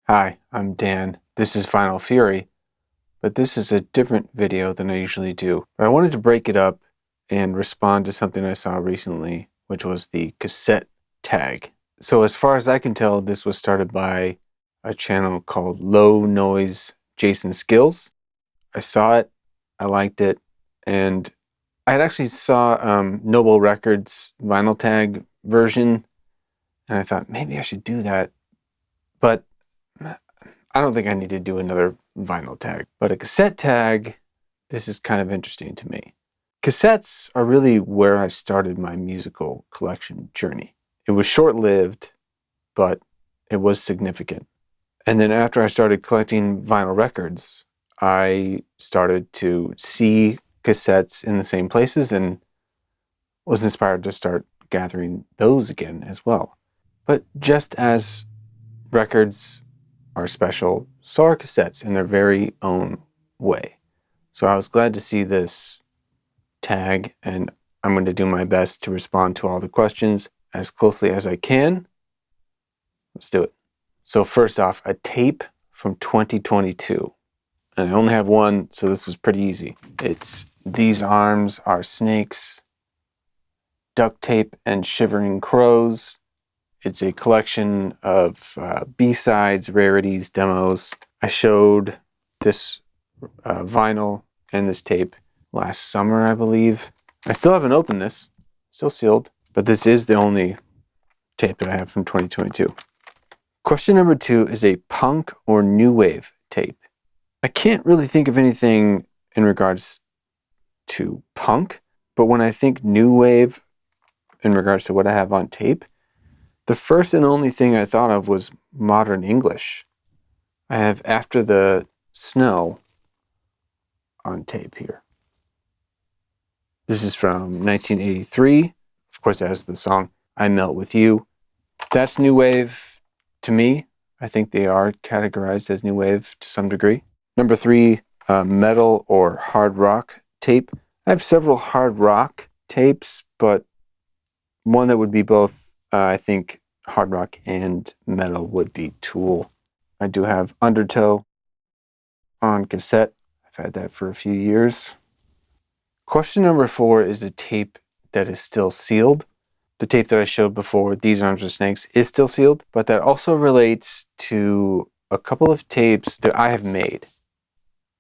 Hi, I'm Dan. This is Final Fury, but this is a different video than I usually do. But I wanted to break it up and respond to something I saw recently, which was the cassette tag. So as far as I can tell, this was started by a channel called Low Noise Jason Skills. I saw it, I liked it, and I had actually saw Noble Records vinyl tag version, and I thought maybe I should do that, but I don't think I need to do another vinyl tag. But a cassette tag, this is kind of interesting to me. Cassettes are really where I started my musical collection journey. It was short-lived, but it was significant. And then after I started collecting vinyl records, I started to see cassettes in the same places and was inspired to start gathering those again as well. But just as records are special, so are cassettes in their very own way. So I was glad to see this tag, and I'm going to do my best to respond to all the questions as closely as I can. Let's do it. So first off, a tape from 2022. And I only have one, so this was pretty easy. It's These Arms Are Snakes, Duct Tape and Shivering Crows. It's a collection of B-sides, rarities, demos. I showed this vinyl and this tape last summer, I believe. I still haven't opened this, still sealed, but this is the only tape that I have from 2022. Question number 2 is a punk or new wave tape. I can't really think of anything in regards to punk, but when I think new wave in regards to what I have on tape, the first and only thing I thought of was modern English. I have After the Snow on tape here. This is from 1983. Of course, it has the song I Melt With You. That's new wave to me. I think they are categorized as new wave to some degree. Number 3, metal or hard rock tape. I have several hard rock tapes, but one that would be both I think hard rock and metal would be Tool. I do have Undertow on cassette. I've had that for a few years. Question number 4 is a tape that is still sealed. The tape that I showed before, These Arms Are Snakes, is still sealed, but that also relates to a couple of tapes that I have made,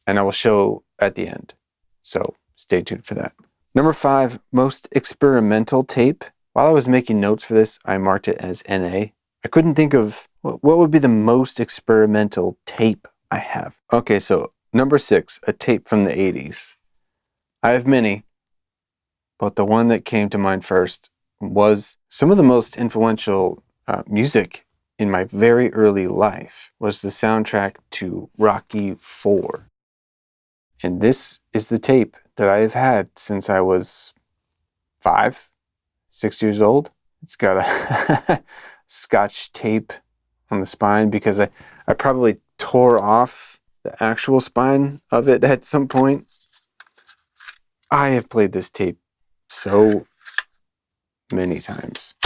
and I will show at the end. So stay tuned for that. Number 5, most experimental tape. While I was making notes for this, I marked it as NA. I couldn't think of what would be the most experimental tape I have. Okay, so number 6, a tape from the 80s. I have many, but the one that came to mind first was some of the most influential music in my very early life was the soundtrack to Rocky IV. And this is the tape that I have had since I was 5, 6 years old. It's got a Scotch tape on the spine because I probably tore off the actual spine of it at some point. I have played this tape so many times.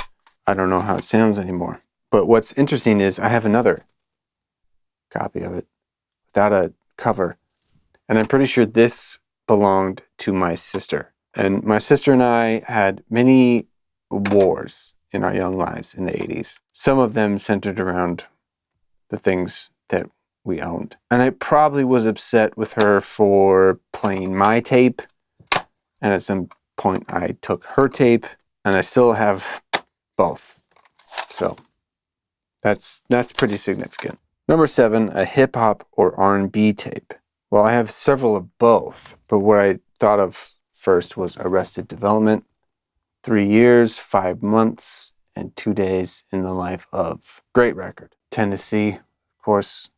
I don't know how it sounds anymore. But what's interesting is I have another copy of it without a cover. And I'm pretty sure this belonged to my sister. And my sister and I had many wars in our young lives in the 80s. Some of them centered around the things that we owned. And I probably was upset with her for playing my tape. And at some point I took her tape, and I still have both. So that's pretty significant. Number 7, a hip hop or R&B tape. Well, I have several of both, but what I thought of first was Arrested Development. 3 years, 5 months, and 2 days in the life of. Great record. Tennessee, of course,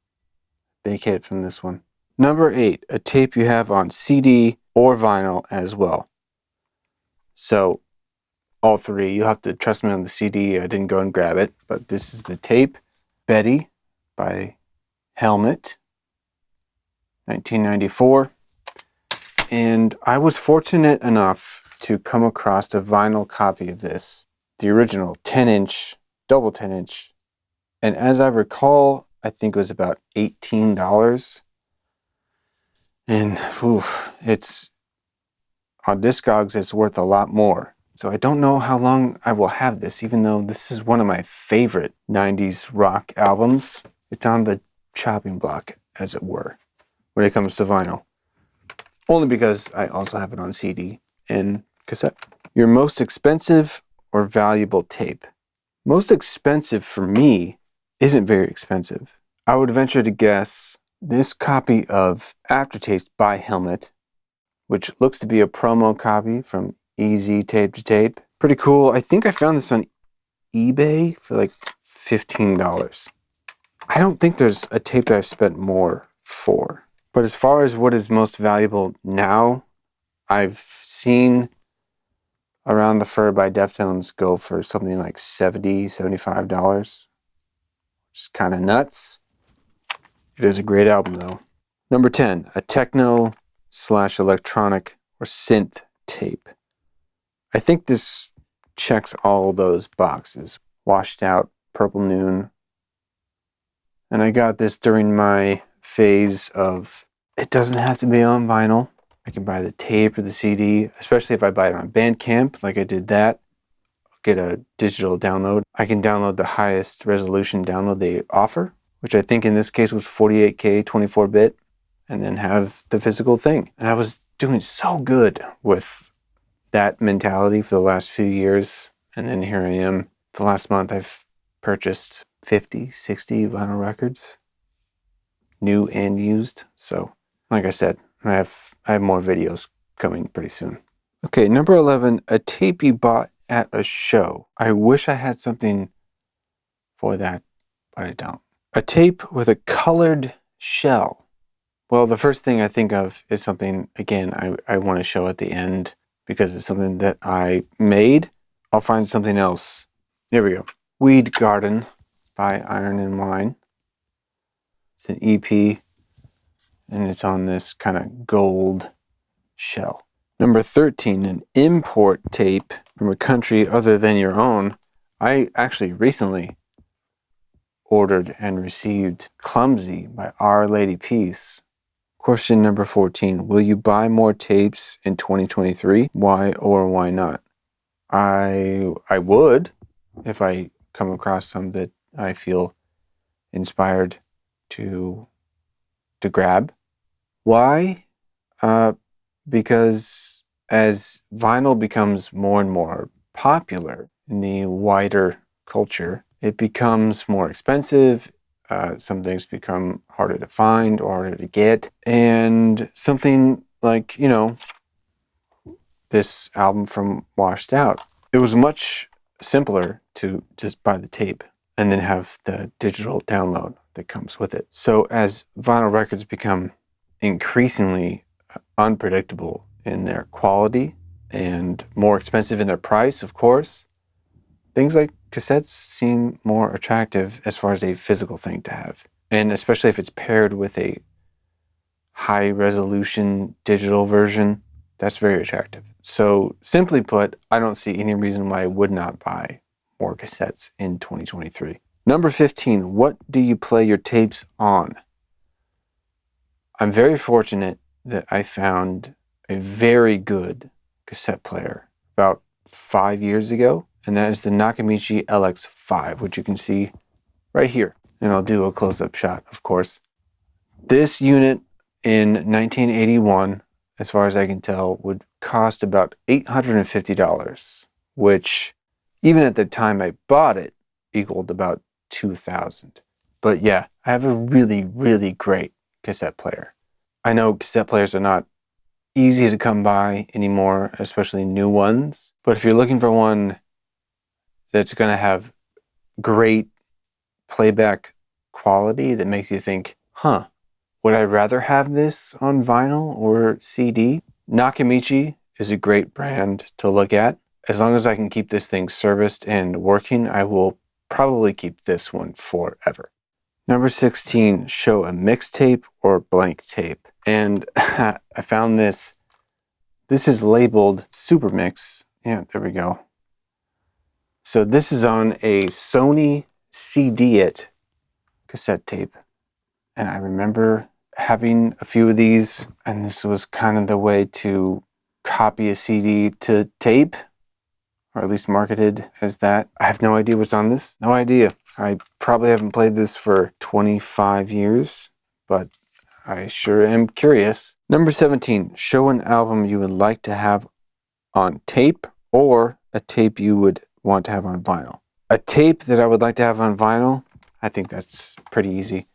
big hit from this one. Number 8, a tape you have on CD or vinyl as well. So, all 3. You have to trust me on the CD. I didn't go and grab it, but this is the tape. Betty by Helmet, 1994. And I was fortunate enough to come across a vinyl copy of this, the original 10-inch, double 10-inch. And as I recall, I think it was about $18. And it's on Discogs, it's worth a lot more. So I don't know how long I will have this, even though this is one of my favorite 90s rock albums. It's on the chopping block, as it were, when it comes to vinyl. Only because I also have it on CD and cassette. Your most expensive or valuable tape? Most expensive for me isn't very expensive. I would venture to guess this copy of Aftertaste by Helmet, which looks to be a promo copy from Easy Tape to Tape. Pretty cool. I think I found this on eBay for like $15. I don't think there's a tape that I've spent more for. But as far as what is most valuable now, I've seen Around the Fur by Deftones go for something like $70, $75, which is kind of nuts. It is a great album though. Number 10, a techno/electronic or synth tape. I think this checks all those boxes. Washed Out, Purple Noon. And I got this during my phase of, it doesn't have to be on vinyl. I can buy the tape or the CD, especially if I buy it on Bandcamp, like I did that. I'll get a digital download. I can download the highest resolution download they offer, which I think in this case was 48K 24-bit, and then have the physical thing. And I was doing so good with that mentality for the last few years. And then here I am. The last month I've purchased 50, 60 vinyl records, new and used. So, like I said, I have more videos coming pretty soon. Okay, number 11, a tape you bought at a show. I wish I had something for that, but I don't. A tape with a colored shell. Well, the first thing I think of is something, again, I want to show at the end because it's something that I made. I'll find something else. Here we go. Weed Garden by Iron and Wine. It's an EP, and it's on this kind of gold shell. Number 13, an import tape from a country other than your own. I actually recently ordered and received Clumsy by Our Lady Peace. Question number 14, will you buy more tapes in 2023? Why or why not? I would, if I come across some that I feel inspired to grab. Why? Because as vinyl becomes more and more popular in the wider culture, it becomes more expensive. Some things become harder to find or harder to get. And something like, this album from Washed Out, it was much simpler to just buy the tape and then have the digital download that comes with it. So as vinyl records become increasingly unpredictable in their quality and more expensive in their price, of course, things like cassettes seem more attractive as far as a physical thing to have. And especially if it's paired with a high resolution digital version, that's very attractive. So simply put, I don't see any reason why I would not buy more cassettes in 2023. Number 15, what do you play your tapes on? I'm very fortunate that I found a very good cassette player about 5 years ago, and that is the Nakamichi LX5, which you can see right here. And I'll do a close-up shot, of course. This unit in 1981, as far as I can tell, would cost about $850, which even at the time I bought it equaled about $2,000. But yeah, I have a really, really great cassette player. I know cassette players are not easy to come by anymore, especially new ones. But if you're looking for one that's going to have great playback quality that makes you think, would I rather have this on vinyl or CD? Nakamichi is a great brand to look at. As long as I can keep this thing serviced and working, I will probably keep this one forever. Number 16, show a mixtape or blank tape. And I found this. This is labeled Super Mix. Yeah, there we go. So this is on a Sony CD-It cassette tape. And I remember having a few of these, and this was kind of the way to copy a CD to tape, or at least marketed as that. I have no idea what's on this. No idea. I probably haven't played this for 25 years, but I sure am curious. Number 17, show an album you would like to have on tape or a tape you would want to have on vinyl. A tape that I would like to have on vinyl, I think that's pretty easy.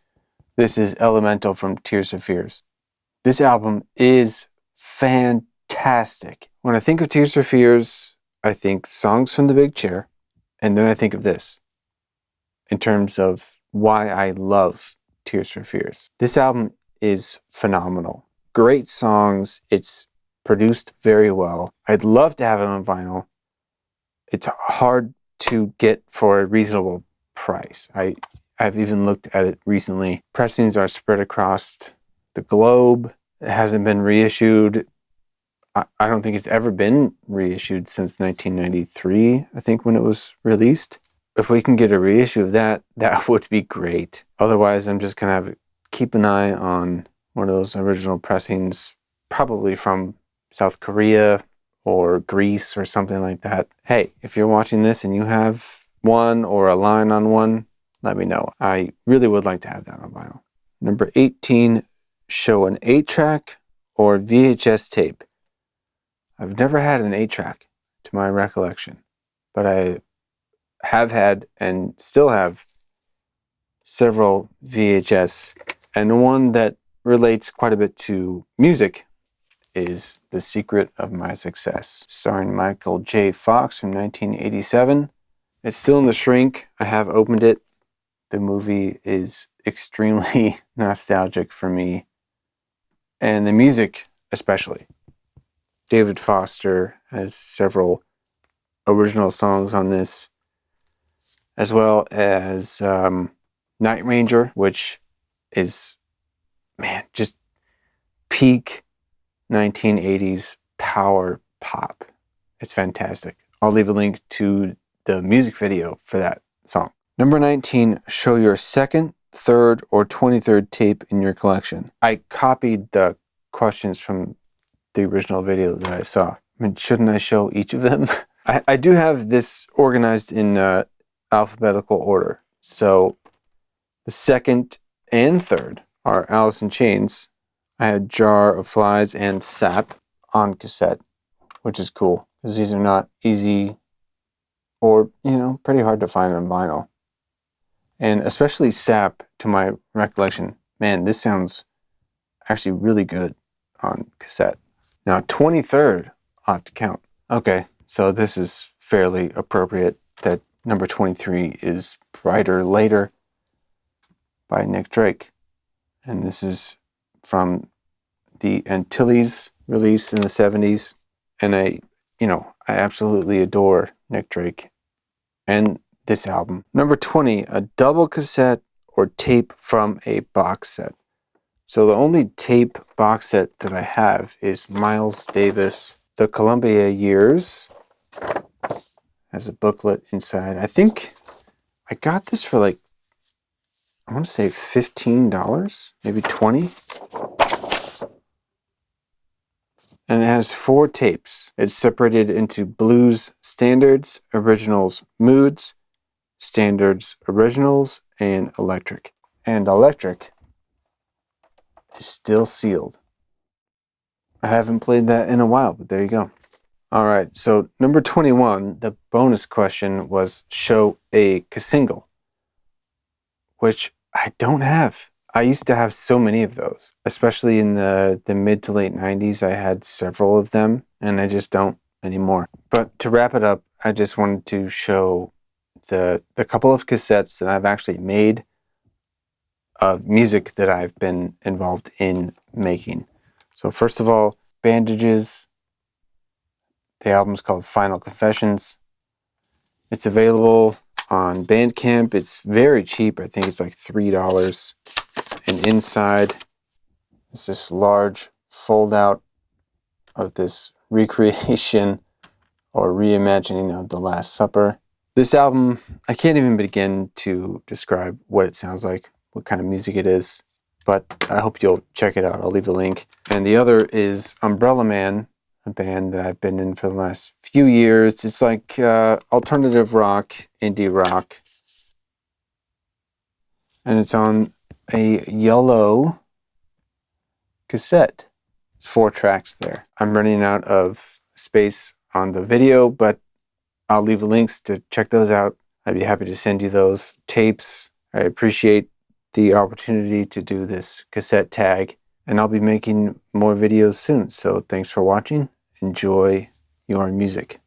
This is Elemental from Tears for Fears. This album is fantastic. When I think of Tears for Fears, I think Songs from the Big Chair, and then I think of this in terms of why I love Tears for Fears. This album is phenomenal. Great songs. It's produced very well. I'd love to have it on vinyl. It's hard to get for a reasonable price. I've even looked at it recently. Pressings are spread across the globe. It hasn't been reissued. I don't think it's ever been reissued since 1993, I think, when it was released. If we can get a reissue of that, that would be great. Otherwise, I'm just going to keep an eye on one of those original pressings, probably from South Korea or Greece or something like that. Hey, if you're watching this and you have one or a line on one, let me know. I really would like to have that on vinyl. Number 18, show an 8-track or VHS tape. I've never had an 8-track to my recollection, but I have had and still have several VHS, and one that relates quite a bit to music is The Secret of My Success, starring Michael J. Fox from 1987. It's still in the shrink. I have opened it. The movie is extremely nostalgic for me, and the music especially. David Foster has several original songs on this, as well as Night Ranger, which is, man, just peak 1980s power pop. It's fantastic. I'll leave a link to the music video for that song. Number 19, show your second, third, or 23rd tape in your collection. I copied the questions from the original video that I saw. I mean, shouldn't I show each of them? I do have this organized in alphabetical order. So the second and third are Alice in Chains. I had Jar of Flies and Sap on cassette, which is cool because these are not easy or, pretty hard to find on vinyl. And especially Sap, to my recollection, man, this sounds actually really good on cassette. Now, 23rd, I'll have to count. Okay, so this is fairly appropriate that number 23 is Brighter Later by Nick Drake. And this is from the Antilles release in the 70s. And I absolutely adore Nick Drake and this album. Number 20, a double cassette or tape from a box set. So the only tape box set that I have is Miles Davis, The Columbia Years. Has a booklet inside. I think I got this for I want to say $15, maybe $20. And it has 4 tapes. It's separated into Blues Standards, Originals Moods, Standards Originals, and Electric. And Electric is still sealed. I haven't played that in a while, but there you go. All right, so number 21, the bonus question was show a cassingle, which I don't have. I used to have so many of those, especially in the mid to late 90s. I had several of them, and I just don't anymore. But to wrap it up, I just wanted to show the couple of cassettes that I've actually made of music that I've been involved in making. So first of all, Bandages. The album's called Final Confessions. It's available on Bandcamp. It's very cheap. I think it's like $3. And inside is this large fold out of this recreation or reimagining of The Last Supper. This album, I can't even begin to describe what it sounds like. what kind of music it is, but I hope you'll check it out. I'll leave a link. And the other is Umbrella Man, a band that I've been in for the last few years. It's like alternative rock, indie rock. And it's on a yellow cassette. It's 4 tracks there. I'm running out of space on the video, but I'll leave the links to check those out. I'd be happy to send you those tapes. I appreciate the opportunity to do this cassette tag, and I'll be making more videos soon. So thanks for watching. Enjoy your music.